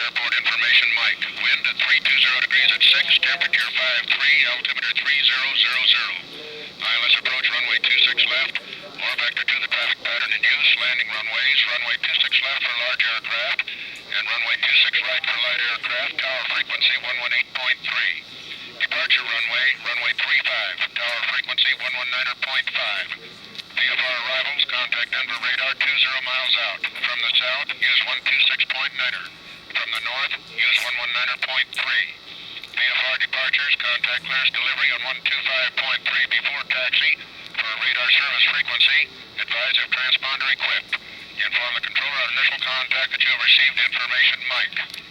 Airport information, Mike. Wind at 320 degrees at 6, temperature 53, altimeter 3000. ILS approach runway 26 left, or vector to the traffic pattern in use. Landing runways, runway 26 left for large aircraft, and runway 26 right for light aircraft. Tower frequency 118.3. Departure runway, runway 35, tower frequency 119.5. VFR arrivals, contact Denver radar 20 miles out. From the south, use 126.9er. From the north, use 119.3. VFR departures, contact clearance delivery on 125.3 before taxi. For radar service frequency, advise if transponder equipped. Inform the controller on initial contact that you have received information, Mike.